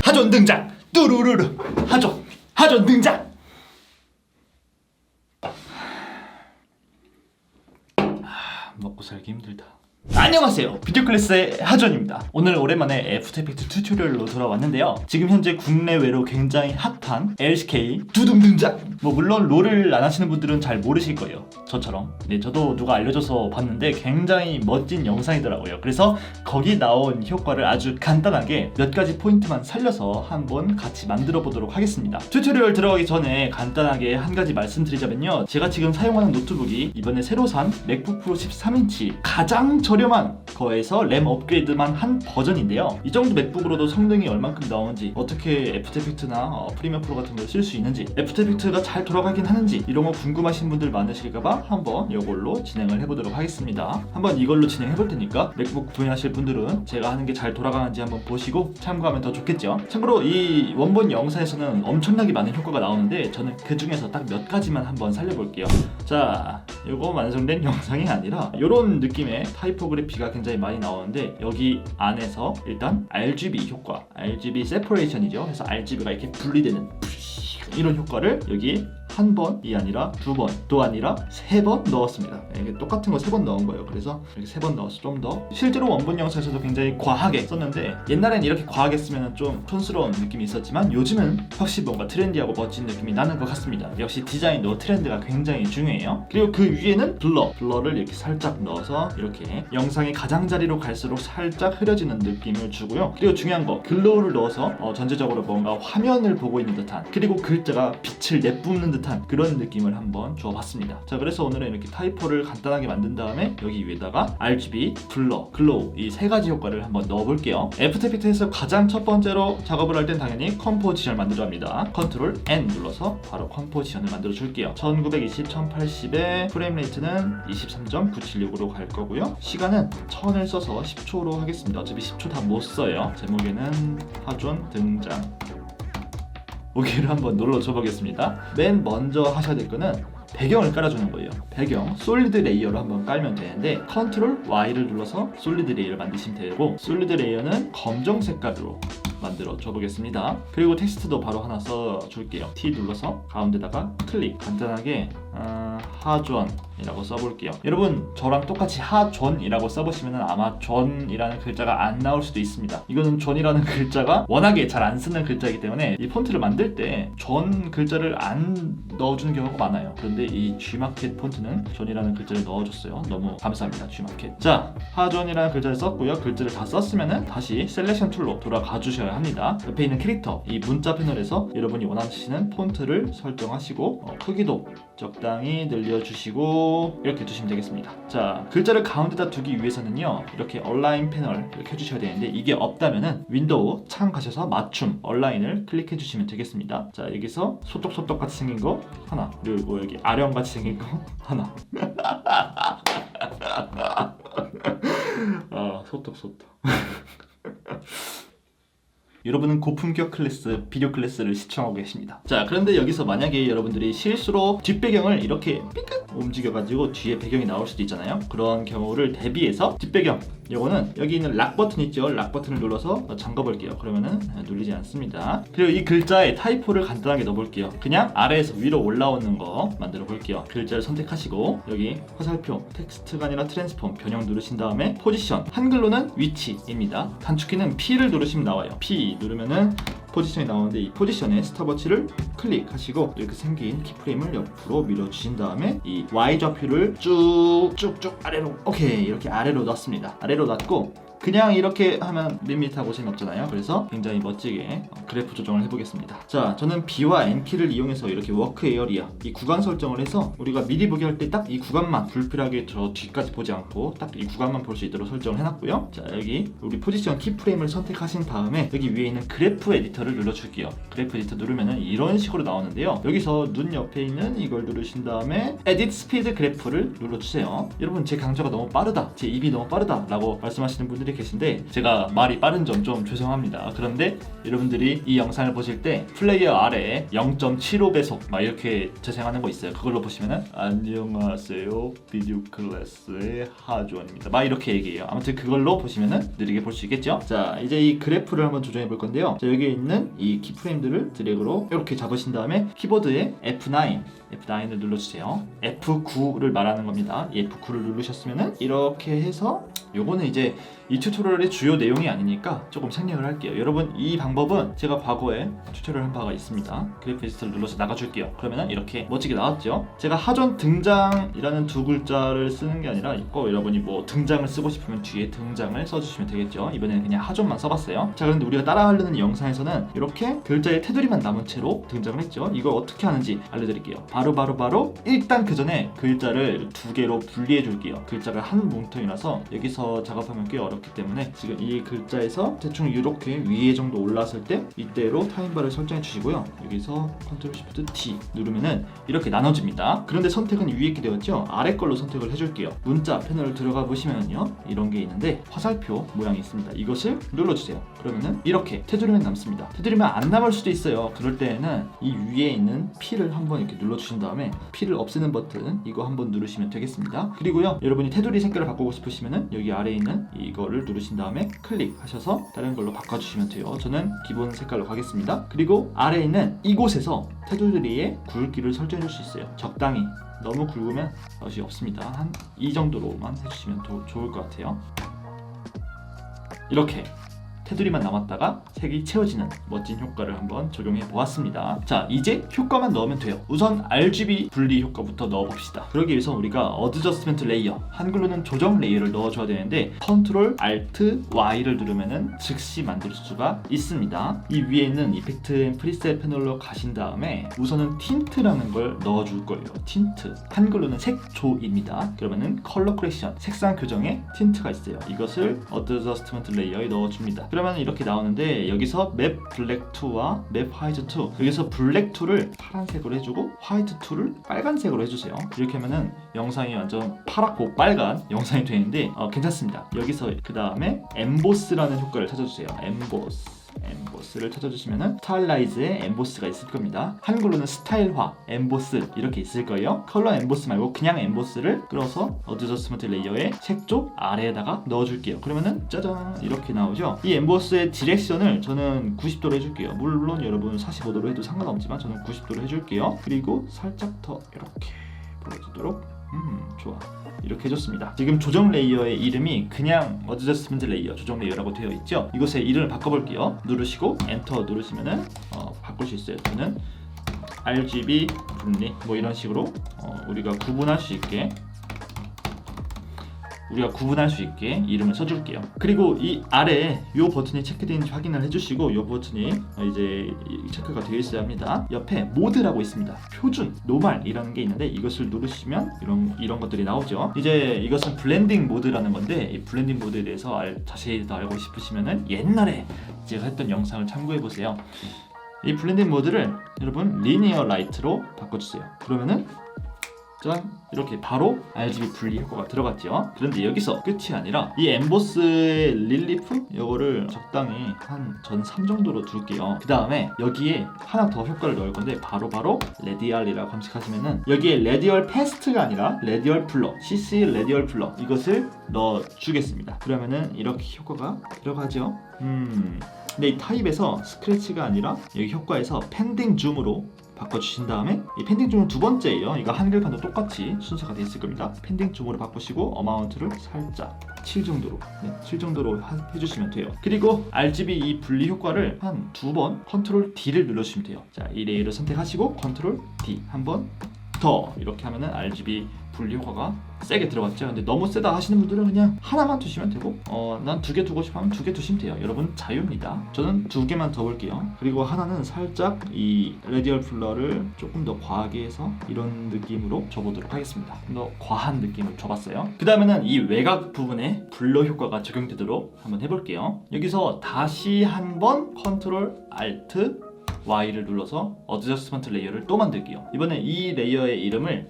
하존 등장! 뚜루루루! 하존 등장! 먹고 살기 힘들다. 안녕하세요, 비디오 클래스의 하존입니다. 오늘 오랜만에 애프터 이펙트 튜토리얼로 돌아왔는데요. 지금 현재 국내외로 굉장히 핫한 LCK 두둥 등장! 물론 롤을 안 하시는 분들은 잘 모르실 거예요, 저처럼. 네, 저도 누가 알려줘서 봤는데 굉장히 멋진 영상이더라고요. 그래서 거기 나온 효과를 아주 간단하게 몇 가지 포인트만 살려서 한번 같이 만들어 보도록 하겠습니다. 튜토리얼 들어가기 전에 간단하게 한 가지 말씀드리자면요, 제가 지금 사용하는 노트북이 이번에 새로 산 맥북 프로 13인치 가장 저렴한 거에서 램 업그레이드만 한 버전인데요. 이 정도 맥북으로도 성능이 얼만큼 나오는지, 어떻게 애프터 이펙트나 프리미어 프로 같은 걸 쓸 수 있는지, 애프터 이펙트가 잘 돌아가긴 하는지 이런 거 궁금하신 분들 많으실까봐 한번 이걸로 진행을 해보도록 하겠습니다. 한번 이걸로 진행해볼 테니까 맥북 구매하실 분들은 제가 하는 게 잘 돌아가는지 한번 보시고 참고하면 더 좋겠죠. 참고로 이 원본 영상에서는 엄청나게 많은 효과가 나오는데 저는 그 중에서 딱 몇 가지만 한번 살려볼게요. 자, 이거 완성된 영상이 아니라 이런 느낌의 타이포그래피가 굉장히 많이 나오는데, 여기 안에서 일단 RGB 효과, RGB 세퍼레이션이죠. 그래서 RGB가 이렇게 분리되는 이런 효과를 여기 한 번이 아니라 두 번, 또 아니라 세 번 넣었습니다. 이게 똑같은 거 세 번 넣은 거예요. 그래서 이렇게 세 번 넣어서 좀 더, 실제로 원본 영상에서도 굉장히 과하게 썼는데, 옛날엔 이렇게 과하게 쓰면 좀 촌스러운 느낌이 있었지만 요즘은 확실히 뭔가 트렌디하고 멋진 느낌이 나는 것 같습니다. 역시 디자인도 트렌드가 굉장히 중요해요. 그리고 그 위에는 블러를 이렇게 살짝 넣어서 이렇게 영상의 가장자리로 갈수록 살짝 흐려지는 느낌을 주고요. 그리고 중요한 거, 글로우를 넣어서 전체적으로 뭔가 화면을 보고 있는 듯한, 그리고 글자가 빛을 내뿜는 듯한 그런 느낌을 한번 주어봤습니다. 자, 그래서 오늘은 이렇게 타이포를 간단하게 만든 다음에 여기 위에다가 RGB, 블러, 글로우 이 세 가지 효과를 한번 넣어볼게요. 애프터 이펙트에서 가장 첫 번째로 작업을 할 땐 당연히 컴포지션을 만들어 합니다. 컨트롤 N 눌러서 바로 컴포지션을 만들어 줄게요. 1920, 1080에 프레임 레이트는 23.976으로 갈 거고요. 시간은 1000을 써서 10초로 하겠습니다. 어차피 10초 다 못 써요. 제목에는 하존 등장. 오케이를 한번 눌러줘 보겠습니다. 맨 먼저 하셔야 될 거는 배경을 깔아주는 거예요. 배경 솔리드 레이어로 한번 깔면 되는데, 컨트롤 Y를 눌러서 솔리드 레이어를 만드시면 되고, 솔리드 레이어는 검정 색깔로 만들어 줘 보겠습니다. 그리고 텍스트도 바로 하나 써 줄게요. T 눌러서 가운데다가 클릭, 간단하게 하존이라고 써볼게요. 여러분 저랑 똑같이 하존이라고 써보시면 아마 존이라는 글자가 안 나올 수도 있습니다. 이거는 존이라는 글자가 워낙에 잘 안 쓰는 글자이기 때문에 이 폰트를 만들 때 존 글자를 안 넣어주는 경우가 많아요. 그런데 이 G마켓 폰트는 존이라는 글자를 넣어줬어요. 너무 감사합니다, G마켓. 자, 하존이라는 글자를 썼고요. 글자를 다 썼으면 다시 셀렉션 툴로 돌아가 주셔야 합니다. 옆에 있는 캐릭터, 이 문자 패널에서 여러분이 원하시는 폰트를 설정하시고 크기도 적당히 늘려주시고 이렇게 두시면 되겠습니다. 자, 글자를 가운데다 두기 위해서는요, 이렇게 얼라인 패널 이렇게 해주셔야 되는데, 이게 없다면은 윈도우 창 가셔서 맞춤 얼라인을 클릭해 주시면 되겠습니다. 자, 여기서 소떡소떡 같이 생긴 거 하나, 그리고 여기 아령 같이 생긴 거 하나. 소떡소떡. 여러분은 고품격 클래스, 비디오 클래스를 시청하고 계십니다. 자, 그런데 여기서 만약에 여러분들이 실수로 뒷배경을 이렇게 삐끗 움직여가지고 뒤에 배경이 나올 수도 있잖아요. 그런 경우를 대비해서 뒷배경, 요거는 여기 있는 락 버튼 있죠? 락 버튼을 눌러서 잠가 볼게요. 그러면은 눌리지 않습니다. 그리고 이 글자에 타이포를 간단하게 넣어볼게요. 그냥 아래에서 위로 올라오는 거 만들어 볼게요. 글자를 선택하시고 여기 화살표, 텍스트가 아니라 트랜스폼 변형 누르신 다음에 포지션, 한글로는 위치입니다. 단축키는 P를 누르시면 나와요. P 누르면은 포지션이 나오는데, 이 포지션에 스탑워치를 클릭하시고 이렇게 생긴 키프레임을 옆으로 밀어주신 다음에 이 Y 좌표를 쭉쭉쭉 아래로, 오케이, 이렇게 아래로 놨습니다. 아래로 놨고 그냥 이렇게 하면 밋밋하고 재미없잖아요. 그래서 굉장히 멋지게 그래프 조정을 해보겠습니다. 자, 저는 B와 N키를 이용해서 이렇게 워크 에어리아, 이 구간 설정을 해서 우리가 미리 보기 할 때 딱 이 구간만, 불필요하게 저 뒤까지 보지 않고 딱 이 구간만 볼 수 있도록 설정을 해놨고요. 자, 여기 우리 포지션 키프레임을 선택하신 다음에 여기 위에 있는 그래프 에디터를 눌러줄게요. 그래프 에디터 누르면은 이런 식으로 나오는데요. 여기서 눈 옆에 있는 이걸 누르신 다음에 에딧 스피드 그래프를 눌러주세요. 여러분 제 강좌가 너무 빠르다, 제 입이 너무 빠르다 라고 말씀하시는 분들이 계신데 제가 말이 빠른 점 좀 죄송합니다. 그런데 여러분들이 이 영상을 보실 때 플레이어 아래에 0.75배속 막 이렇게 재생하는 거 있어요. 그걸로 보시면은 안녕하세요, 비디오 클래스의 하주원입니다 막 이렇게 얘기해요. 아무튼 그걸로 보시면은 느리게 볼 수 있겠죠. 자, 이제 이 그래프를 한번 조정해 볼 건데요. 자, 여기에 있는 이 키프레임들을 드래그로 이렇게 잡으신 다음에 키보드에 F9을 눌러주세요. F9를 말하는 겁니다. 이 F9를 누르셨으면은 이렇게 해서 요거는 이제 이 튜토리얼의 주요 내용이 아니니까 조금 생략을 할게요. 여러분, 이 방법은 제가 과거에 튜토리얼 한 바가 있습니다. 그래프 에디터를 눌러서 나가줄게요. 그러면은 이렇게 멋지게 나왔죠. 제가 하전 등장이라는 두 글자를 쓰는 게 아니라 있고, 여러분이 뭐 등장을 쓰고 싶으면 뒤에 등장을 써주시면 되겠죠. 이번에는 그냥 하전만 써봤어요. 자, 그런데 우리가 따라하려는 영상에서는 이렇게 글자의 테두리만 남은 채로 등장을 했죠. 이걸 어떻게 하는지 알려드릴게요. 바로 일단 그 전에 글자를 두 개로 분리해 줄게요. 글자가 한 뭉텅이라서 여기서 작업하면 꽤 어렵기 때문에 지금 이 글자에서 대충 이렇게 위에 정도 올라왔을 때 이때로 타임바를 설정해 주시고요. 여기서 컨트롤 시프트 T 누르면은 이렇게 나눠집니다. 그런데 선택은 위에 있게 되었죠. 아래 걸로 선택을 해줄게요. 문자 패널을 들어가 보시면요, 이런 게 있는데 화살표 모양이 있습니다. 이것을 눌러주세요. 그러면은 이렇게 테두리만 남습니다. 테두리만 안 남을 수도 있어요. 그럴 때에는 이 위에 있는 P를 한번 이렇게 눌러주신 다음에 P를 없애는 버튼 이거 한번 누르시면 되겠습니다. 그리고요, 여러분이 테두리 색깔을 바꾸고 싶으시면은 여기 아래에 있는 이거를 누르신 다음에 클릭하셔서 다른 걸로 바꿔주시면 돼요. 저는 기본 색깔로 가겠습니다. 그리고 아래에 있는 이곳에서 테두리에 굵기를 설정해 줄 수 있어요. 적당히, 너무 굵으면 맛이 없습니다. 한 이 정도로만 해주시면 좋을 것 같아요. 이렇게 테두리만 남았다가 색이 채워지는 멋진 효과를 한번 적용해 보았습니다. 자, 이제 효과만 넣으면 돼요. 우선 RGB 분리 효과부터 넣어봅시다. 그러기 위해서 우리가 어드저스트먼트 레이어, 한글로는 조정 레이어를 넣어줘야 되는데 컨트롤 알트 Y를 누르면은 즉시 만들 수가 있습니다. 이 위에 있는 이펙트 앤 프리셋 패널로 가신 다음에 우선은 틴트라는 걸 넣어줄 거예요. 틴트, 한글로는 색조입니다. 그러면은 컬러 커렉션, 색상 교정에 틴트가 있어요. 이것을 어드저스트먼트 레이어에 넣어줍니다. 그러면 이렇게 나오는데 여기서 맵 블랙 2와 맵 화이트 2, 여기서 블랙 2를 파란색으로 해주고 화이트 2를 빨간색으로 해주세요. 이렇게 하면은 영상이 완전 파랗고 빨간 영상이 되는데 괜찮습니다. 여기서 그 다음에 엠보스라는 효과를 찾아주세요. 엠보스를 찾아주시면은 스타일라이즈의 엠보스가 있을 겁니다. 한글로는 스타일화, 엠보스 이렇게 있을 거예요. 컬러 엠보스 말고 그냥 엠보스를 끌어서 어드저스트먼트 레이어의 색조 아래에다가 넣어줄게요. 그러면은 짜잔 이렇게 나오죠. 이 엠보스의 디렉션을 저는 90도로 해줄게요. 물론 여러분 45도로 해도 상관없지만 저는 90도로 해줄게요. 그리고 살짝 더 이렇게 보여주도록 좋아. 이렇게 해줬습니다. 지금 조정 레이어의 이름이 그냥 어드저스트먼트 레이어 조정 레이어라고 되어 있죠. 이곳의 이름을 바꿔볼게요. 누르시고 엔터 누르시면은 바꿀 수 있어요. 저는 RGB 분리 뭐 이런 식으로 우리가 구분할 수 있게 이름을 써줄게요. 그리고 이 아래에 이 버튼이 체크되어 있는지 확인을 해주시고 이 버튼이 이제 체크가 되어 있어야 합니다. 옆에 모드라고 있습니다. 표준, 노멀이라는 게 있는데 이것을 누르시면 이런 것들이 나오죠. 이제 이것은 블렌딩 모드라는 건데 이 블렌딩 모드에 대해서 자세히 더 알고 싶으시면은 옛날에 제가 했던 영상을 참고해 보세요. 이 블렌딩 모드를 여러분 리니어 라이트로 바꿔주세요. 그러면은 짠! 이렇게 바로 RGB 분리 효과가 들어갔죠. 그런데 여기서 끝이 아니라 이 엠보스의 릴리프 이거를 적당히 한 전 3 정도로 둘게요. 그 다음에 여기에 하나 더 효과를 넣을 건데 바로 레디얼이라고 검색하시면은 여기에 레디얼 패스트가 아니라 레디얼 플러, CC 레디얼 플러 이것을 넣어주겠습니다. 그러면은 이렇게 효과가 들어가죠. 근데 이 타입에서 스크래치가 아니라 여기 효과에서 펜딩 줌으로 바꿔주신 다음에 이 펜딩 줌은 두 번째예요. 이거 한글판도 똑같이 순서가 되어 있을 겁니다. 펜딩 줌으로 바꾸시고 어마운트를 살짝 7 정도로 7 정도로 해주시면 돼요. 그리고 RGB 이 분리 효과를 한 2번 컨트롤 D를 눌러주시면 돼요. 자, 이 레이어를 선택하시고 컨트롤 D 한 번 더 이렇게 하면은 RGB 분리 효과가 세게 들어갔죠. 근데 너무 세다 하시는 분들은 그냥 하나만 두시면 되고 난 2개 두고 싶으면 2개 두시면 돼요. 여러분 자유입니다. 저는 2개만 더 볼게요. 그리고 하나는 살짝 이 레디얼 플러를 조금 더 과하게 해서 이런 느낌으로 줘보도록 하겠습니다. 좀 더 과한 느낌을 줘봤어요. 그 다음에는 이 외곽 부분에 블러 효과가 적용되도록 한번 해볼게요. 여기서 다시 한번 컨트롤 알트 Y를 눌러서 어드저스트먼트 레이어를 또 만들게요. 이번에 이 레이어의 이름을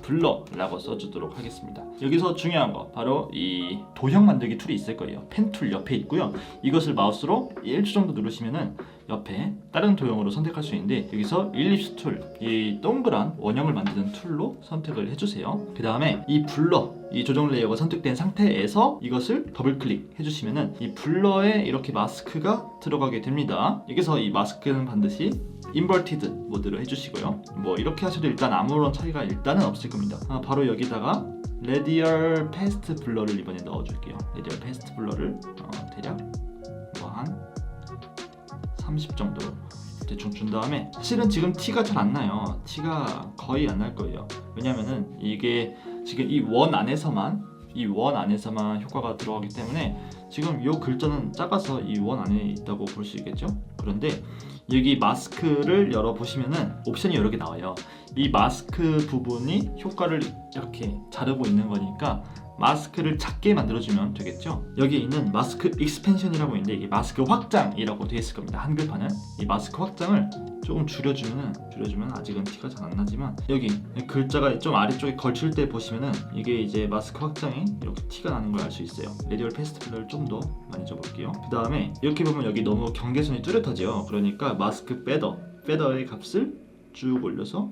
블러라고 써주도록 하겠습니다. 여기서 중요한 거 바로 이 도형 만들기 툴이 있을 거예요. 펜 툴 옆에 있고요. 이것을 마우스로 1초 정도 누르시면은 옆에 다른 도형으로 선택할 수 있는데 여기서 일립스 툴, 이 동그란 원형을 만드는 툴로 선택을 해주세요. 그 다음에 이 블러, 이 조정 레이어가 선택된 상태에서 이것을 더블 클릭 해주시면은 이 블러에 이렇게 마스크가 들어가게 됩니다. 여기서 이 마스크는 반드시 인버티드 모드로 해주시고요. 뭐 이렇게 하셔도 일단 아무런 차이가 일단은 없을 겁니다. 바로 여기다가 레디얼 패스트 블러를 이번에 넣어줄게요. 레디얼 패스트 블러를 대략 뭐 한 30 정도 대충 준 다음에, 사실은 지금 티가 잘 안 나요. 티가 거의 안 날 거예요. 왜냐면은 이게 지금 이 원 안에서만 효과가 들어가기 때문에 지금 이 글자는 작아서 이 원 안에 있다고 볼 수 있겠죠. 그런데 여기 마스크를 열어보시면은 옵션이 여러 개 나와요. 이 마스크 부분이 효과를 이렇게 자르고 있는 거니까 마스크를 작게 만들어주면 되겠죠. 여기 있는 마스크 익스펜션이라고 있는데 이게 마스크 확장이라고 되어 있을 겁니다. 한글판은 이 마스크 확장을 조금 줄여주면 아직은 티가 잘 안 나지만 여기 글자가 좀 아래쪽에 걸칠 때 보시면은 이게 이제 마스크 확장이 이렇게 티가 나는 걸 알 수 있어요. 레디얼 패스트 블러를 좀 더 많이 줘볼게요. 그 다음에 이렇게 보면 여기 너무 경계선이 뚜렷하죠. 그러니까 마스크 페더의 값을 쭉 올려서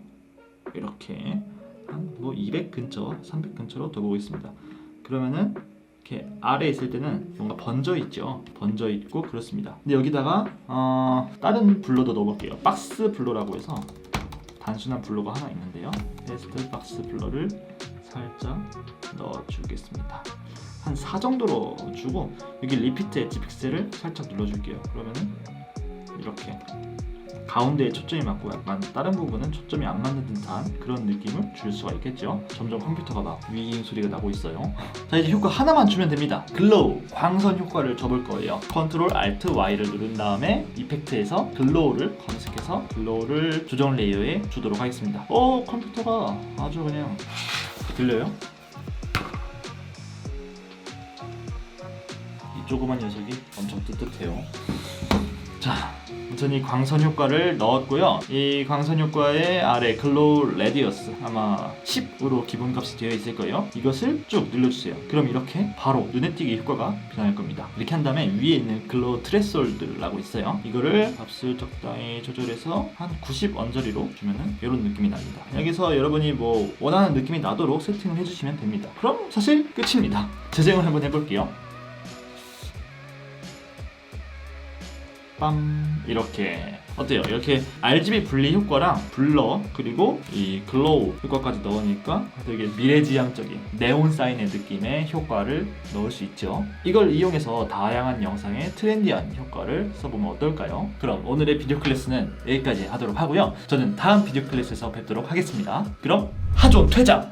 이렇게 한 뭐 200 근처, 300 근처로 더 보겠습니다. 그러면은 이렇게 아래에 있을 때는 뭔가 번져 있죠. 번져 있고 그렇습니다. 근데 여기다가 다른 블러도 넣어볼게요. 박스 블러라고 해서 단순한 블러가 하나 있는데요. 패스트 박스 블러를 살짝 넣어주겠습니다. 한 4 정도로 주고 여기 리피트 엣지 픽셀을 살짝 눌러줄게요. 그러면은 이렇게 가운데에 초점이 맞고 약간 다른 부분은 초점이 안 맞는 듯한 그런 느낌을 줄 수가 있겠죠. 점점 컴퓨터가 막 위잉 소리가 나고 있어요. 자, 이제 효과 하나만 주면 됩니다. 글로우, 광선 효과를 줘볼 거예요. 컨트롤 알트 Y를 누른 다음에 이펙트에서 글로우를 검색해서 글로우를 조정 레이어에 주도록 하겠습니다. 컴퓨터가 아주 그냥 들려요? 이 조그만 녀석이 엄청 뜨뜻해요. 자, 우선 이 광선 효과를 넣었고요. 이 광선 효과의 아래 글로우 레디어스 아마 10으로 기본값이 되어 있을 거예요. 이것을 쭉 눌러주세요. 그럼 이렇게 바로 눈에 띄게 효과가 변할 겁니다. 이렇게 한 다음에 위에 있는 글로우 트레솔드라고 있어요. 이거를 값을 적당히 조절해서 한 90 언저리로 주면은 이런 느낌이 납니다. 여기서 여러분이 뭐 원하는 느낌이 나도록 세팅을 해주시면 됩니다. 그럼 사실 끝입니다. 재생을 한번 해볼게요. 이렇게 어때요? 이렇게 RGB 분리 효과랑 블러 그리고 이 글로우 효과까지 넣으니까 되게 미래지향적인 네온 사인의 느낌의 효과를 넣을 수 있죠. 이걸 이용해서 다양한 영상에 트렌디한 효과를 써보면 어떨까요? 그럼 오늘의 비디오 클래스는 여기까지 하도록 하고요. 저는 다음 비디오 클래스에서 뵙도록 하겠습니다. 그럼 하존 퇴장!